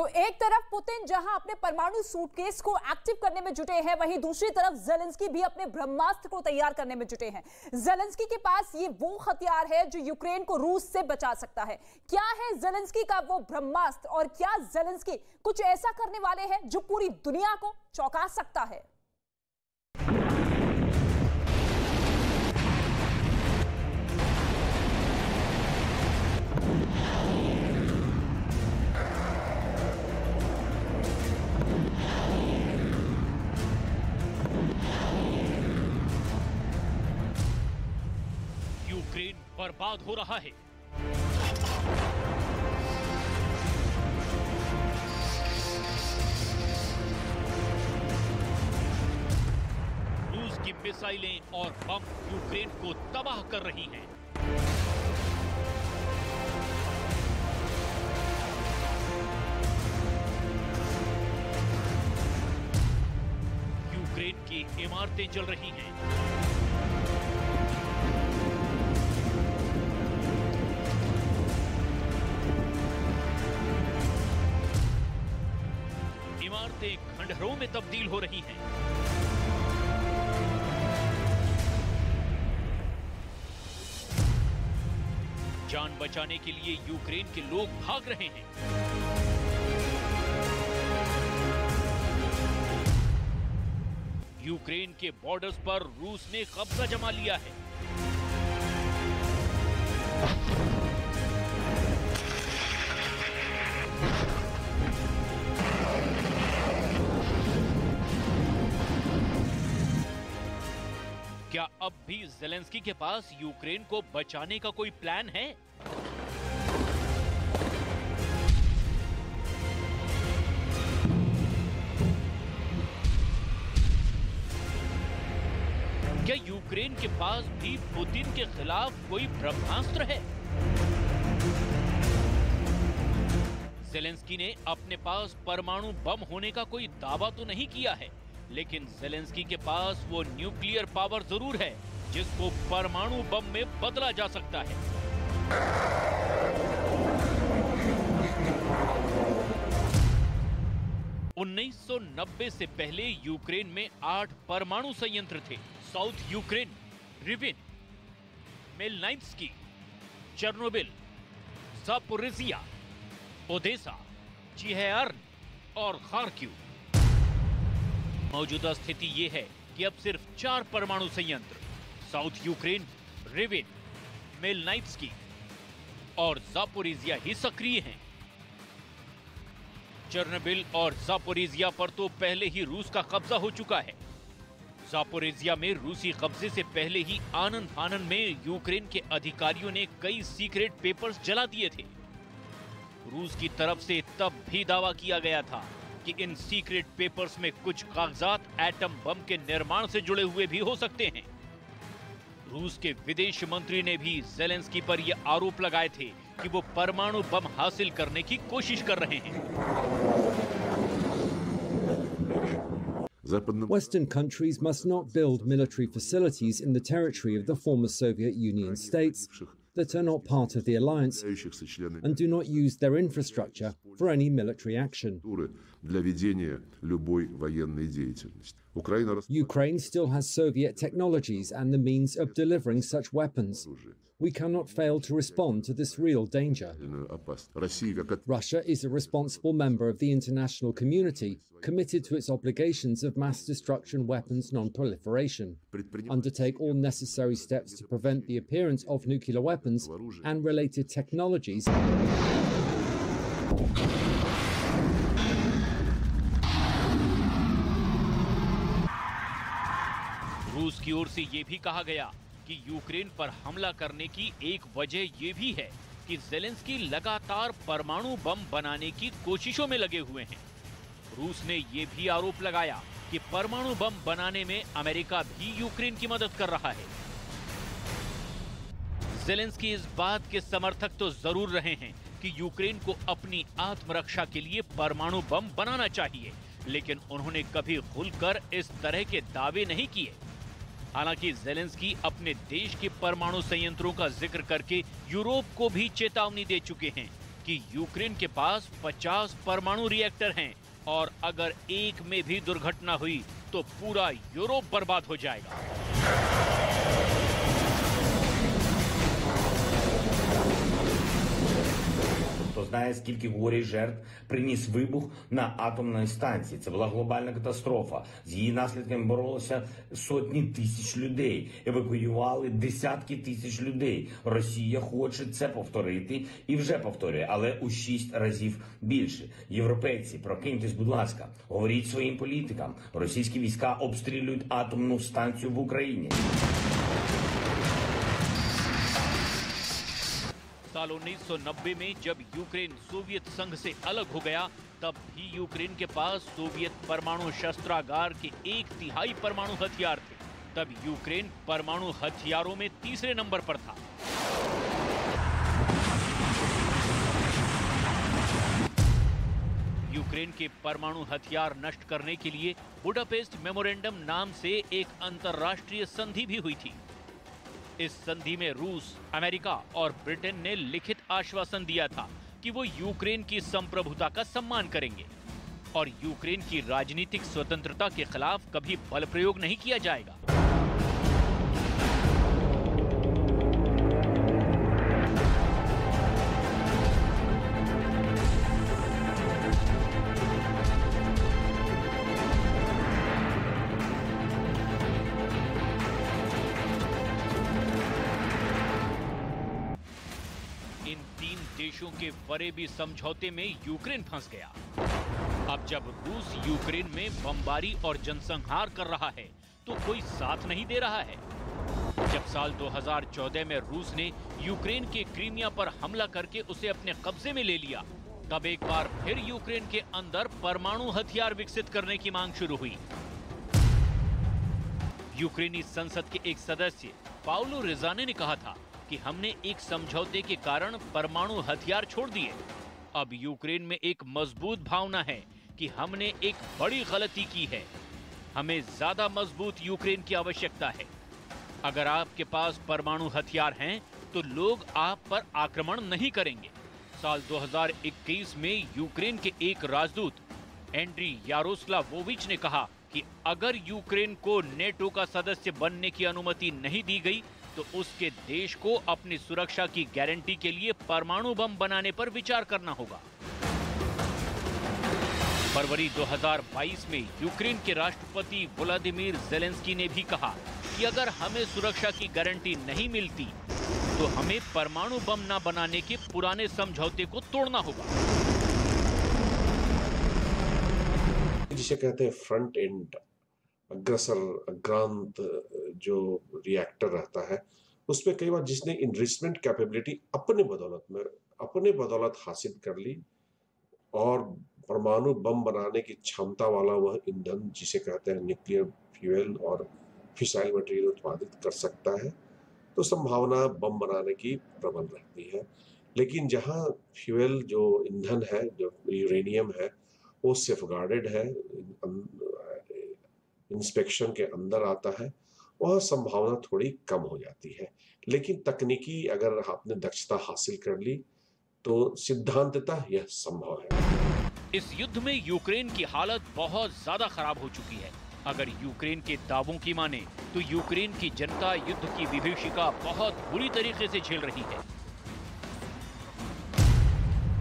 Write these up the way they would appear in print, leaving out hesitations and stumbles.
तो एक तरफ पुतिन जहां अपने परमाणु सूटकेस को एक्टिव करने में जुटे हैं, वहीं दूसरी तरफ ज़ेलेंस्की भी अपने ब्रह्मास्त्र को तैयार करने में जुटे हैं। ज़ेलेंस्की के पास ये वो हथियार है जो यूक्रेन को रूस से बचा सकता है। क्या है ज़ेलेंस्की का वो ब्रह्मास्त्र, और क्या ज़ेलेंस्की कुछ ऐसा करने वाले हैं जो पूरी दुनिया को चौंका सकता है? यूक्रेन बर्बाद हो रहा है। रूस की मिसाइलें और बम यूक्रेन को तबाह कर रही हैं। यूक्रेन की इमारतें जल रही हैं। इमारतें खंडहरों में तब्दील हो रही हैं। जान बचाने के लिए यूक्रेन के लोग भाग रहे हैं। यूक्रेन के बॉर्डर्स पर रूस ने कब्जा जमा लिया है। क्या अब भी ज़ेलेंस्की के पास यूक्रेन को बचाने का कोई प्लान है? क्या यूक्रेन के पास भी पुतिन के खिलाफ कोई ब्रह्मास्त्र है? ज़ेलेंस्की ने अपने पास परमाणु बम होने का कोई दावा तो नहीं किया है, लेकिन ज़ेलेंस्की के पास वो न्यूक्लियर पावर जरूर है जिसको परमाणु बम में बदला जा सकता है। (1990) से पहले यूक्रेन में 8 परमाणु संयंत्र थे। South Ukraine, Rivne, Khmelnytskyi, Chernobyl, Zaporizhzhia, Odesa, चीहेर्न और खार्किव। मौजूदा स्थिति यह है कि अब सिर्फ 4 परमाणु संयंत्र साउथ यूक्रेन, रिविन, मेलनाइत्स्की और ज़ापोरिज़िया ही सक्रिय हैं। चेर्नोबिल और ज़ापोरिज़िया पर तो पहले ही रूस का कब्जा हो चुका है। ज़ापोरिज़िया में रूसी कब्जे से पहले ही आनंद फानन में यूक्रेन के अधिकारियों ने कई सीक्रेट पेपर्स जला दिए थे। रूस की तरफ से तब भी दावा किया गया था कि इन सीक्रेट पेपर्स में कुछ कागजात एटम बम के निर्माण से जुड़े हुए भी हो सकते हैं। रूस के विदेश मंत्री ने भी ज़ेलेंस्की पर यह आरोप लगाए थे कि वो परमाणु बम हासिल करने की कोशिश कर रहे हैं। Western countries must not build military facilities in the territory of the former Soviet Union states that are not part of the alliance and do not use their infrastructure for any military action. Ukraine still has Soviet technologies and the means of delivering such weapons. We cannot fail to respond to this real danger. Russia is a responsible member of the international community, committed to its obligations of mass destruction weapons non-proliferation, undertake all necessary steps to prevent the appearance of nuclear weapons and related technologies. रूस की ओर से यह भी कहा गया कि Ukraine पर हमला करने की एक वजह यह भी है कि ज़ेलेंस्की लगातार परमाणु बम बनाने की कोशिशों में लगे हुए हैं। रूस ने यह भी आरोप लगाया कि परमाणु बम बनाने में अमेरिका भी यूक्रेन की मदद कर रहा है। ज़ेलेंस्की इस बात के समर्थक तो जरूर रहे हैं कि यूक्रेन को अपनी आत्मरक्षा के लिए परमाणु बम बनाना चाहिए, लेकिन उन्होंने कभी खुलकर इस तरह के दावे नहीं किए। हालांकि ज़ेलेंस्की अपने देश के परमाणु संयंत्रों का जिक्र करके यूरोप को भी चेतावनी दे चुके हैं कि कि यूक्रेन के पास 50 परमाणु रिएक्टर हैं और अगर एक में भी दुर्घटना हुई तो पूरा यूरोप बर्बाद हो जाएगा। Хто знає, скільки горя і жертв приніс вибух на атомній станції. Це була глобальна катастрофа. З її наслідками боролися сотні тисяч людей. Евакуювали десятки тисяч людей. Росія хоче це повторити і вже повторює, але у 6 разів більше. Європейці, прокиньтесь, будь ласка, говоріть своїм політикам. Російські війська обстрілюють атомну станцію в Україні. साल 1990 में जब यूक्रेन सोवियत संघ से अलग हो गया, तब भी यूक्रेन के पास सोवियत परमाणु शस्त्रागार के 1/3 परमाणु हथियार थे। तब यूक्रेन परमाणु हथियारों में तीसरे नंबर पर था। यूक्रेन के परमाणु हथियार नष्ट करने के लिए बुडापेस्ट मेमोरेंडम नाम से एक अंतर्राष्ट्रीय संधि भी हुई थी। इस संधि में रूस, अमेरिका और ब्रिटेन ने लिखित आश्वासन दिया था कि वो यूक्रेन की संप्रभुता का सम्मान करेंगे और यूक्रेन की राजनीतिक स्वतंत्रता के खिलाफ कभी बल प्रयोग नहीं किया जाएगा। देशों के फरेबी समझौते में यूक्रेन फंस गया। अब जब रूस यूक्रेन में बमबारी और जनसंहार कर रहा है तो कोई साथ नहीं दे रहा है। जब साल 2014 में रूस ने यूक्रेन के क्रीमिया पर हमला करके उसे अपने कब्जे में ले लिया, तब एक बार फिर यूक्रेन के अंदर परमाणु हथियार विकसित करने की मांग शुरू हुई। यूक्रेनी संसद के एक सदस्य पाउलो रिजाने ने कहा था कि हमने एक समझौते के कारण परमाणु हथियार छोड़ दिए। अब यूक्रेन में एक मजबूत भावना है कि हमने एक बड़ी गलती की है। हमें ज्यादा मजबूत यूक्रेन की आवश्यकता है। अगर आपके पास परमाणु हथियार हैं तो लोग आप पर आक्रमण नहीं करेंगे। साल 2021 में यूक्रेन के एक राजदूत एंड्री यारोस्लावोविच ने कहा कि अगर यूक्रेन को नेटो का सदस्य बनने की अनुमति नहीं दी गई तो उसके देश को अपनी सुरक्षा की गारंटी के लिए परमाणु बम बनाने पर विचार करना होगा। फरवरी 2022 में यूक्रेन के राष्ट्रपति व्लादिमीर ज़ेलेंस्की ने भी कहा कि अगर हमें सुरक्षा की गारंटी नहीं मिलती तो हमें परमाणु बम न बनाने के पुराने समझौते को तोड़ना होगा। जिसे कहते हैं फ्रंट एंड अग्रांत जो रिएक्टर रहता है, उसमें कई बार जिसने इन्वेस्टमेंट कैपेबिलिटी अपने बदौलत हासिल कर ली और परमाणु बम बनाने की क्षमता वाला वह ईंधन जिसे कहते हैं न्यूक्लियर फ्यूल और फिसाइल मटेरियल उत्पादित कर सकता है, तो संभावना बम बनाने की प्रबल रहती है। लेकिन जहां फ्यूल जो ईंधन है, जो यूरेनियम है, वो सेफगार्डेड है, इंस्पेक्शन के अंदर आता है, वह संभावना थोड़ी कम हो जाती है। लेकिन तकनीकी अगर आपने दक्षता हासिल कर ली तो सिद्धांततः यह संभव है। इस युद्ध में यूक्रेन की हालत बहुत ज्यादा खराब हो चुकी है। अगर यूक्रेन के दावों की माने तो यूक्रेन की जनता युद्ध की विभीषिका बहुत बुरी तरीके से झेल रही है।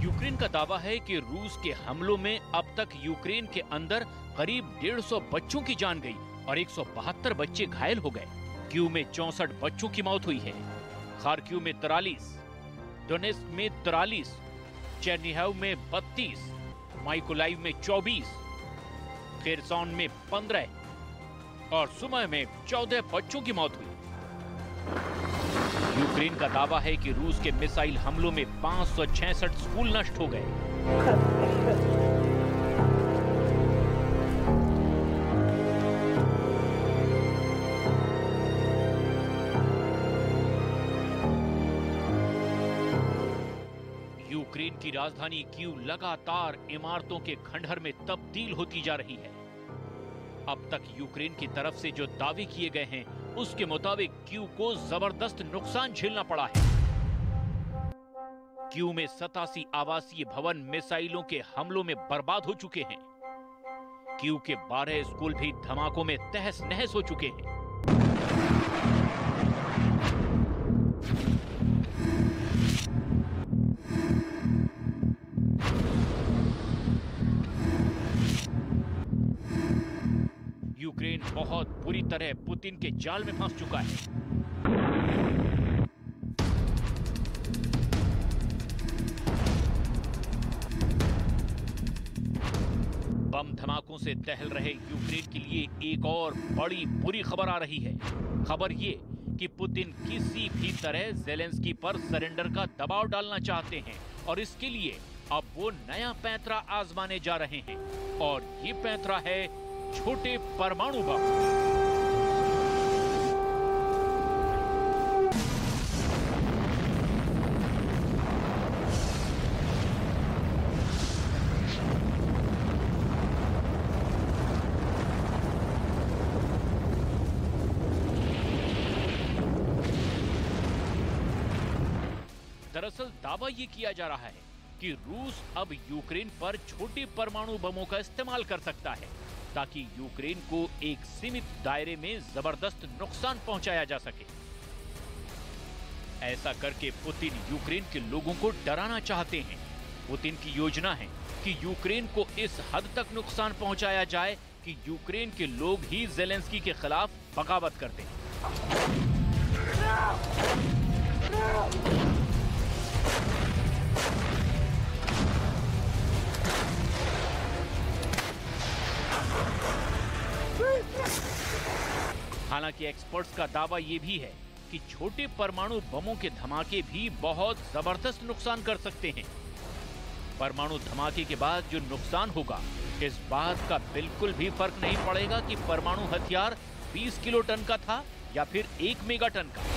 यूक्रेन का दावा है कि रूस के हमलों में अब तक यूक्रेन के अंदर करीब 150 बच्चों की जान गई और 172 बच्चे घायल हो गए। कीव में 64 बच्चों की मौत हुई है, खार्किव में 43, डोनेट्स्क में 43, चेर्निहिव में 32, माइकोलाइव में 24, खेरसॉन में 15 और सुमी में 14 बच्चों की मौत हुई। यूक्रेन का दावा है कि रूस के मिसाइल हमलों में 566 स्कूल नष्ट हो गए। यूक्रेन की राजधानी कीव लगातार इमारतों के खंडहर में तब्दील होती जा रही है। अब तक यूक्रेन की तरफ से जो दावे किए गए हैं उसके मुताबिक कीव को जबरदस्त नुकसान झेलना पड़ा है। कीव में 87 आवासीय भवन मिसाइलों के हमलों में बर्बाद हो चुके हैं। कीव के 12 स्कूल भी धमाकों में तहस नहस हो चुके हैं। यूक्रेन बहुत बुरी तरह पुतिन के जाल में फंस चुका है। बम धमाकों से दहल रहे यूक्रेन के लिए एक और बड़ी बुरी खबर आ रही है। खबर ये कि पुतिन किसी भी तरह ज़ेलेंस्की पर सरेंडर का दबाव डालना चाहते हैं और इसके लिए अब वो नया पैंतरा आजमाने जा रहे हैं और ये पैंतरा है छोटे परमाणु बम। दरअसल दावा ये किया जा रहा है कि रूस अब यूक्रेन पर छोटे परमाणु बमों का इस्तेमाल कर सकता है ताकि यूक्रेन को एक सीमित दायरे में जबरदस्त नुकसान पहुंचाया जा सके। ऐसा करके पुतिन यूक्रेन के लोगों को डराना चाहते हैं। पुतिन की योजना है कि यूक्रेन को इस हद तक नुकसान पहुंचाया जाए कि यूक्रेन के लोग ही ज़ेलेंस्की के खिलाफ बगावत कर दें। हालांकि एक्सपर्ट्स का दावा यह भी है कि छोटे परमाणु बमों के धमाके भी बहुत जबरदस्त नुकसान कर सकते हैं। परमाणु धमाके के बाद जो नुकसान होगा, इस बात का बिल्कुल भी फर्क नहीं पड़ेगा कि परमाणु हथियार 20 किलो टन का था या फिर 1 मेगाटन का।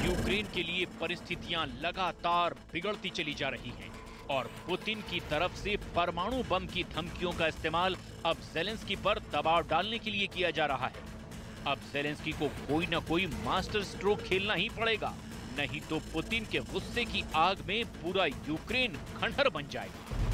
यूक्रेन के लिए परिस्थितियां लगातार बिगड़ती चली जा रही हैं और पुतिन की तरफ से परमाणु बम की धमकियों का इस्तेमाल अब ज़ेलेंस्की पर दबाव डालने के लिए किया जा रहा है। अब ज़ेलेंस्की को कोई ना कोई मास्टर स्ट्रोक खेलना ही पड़ेगा, नहीं तो पुतिन के गुस्से की आग में पूरा यूक्रेन खंडहर बन जाएगा।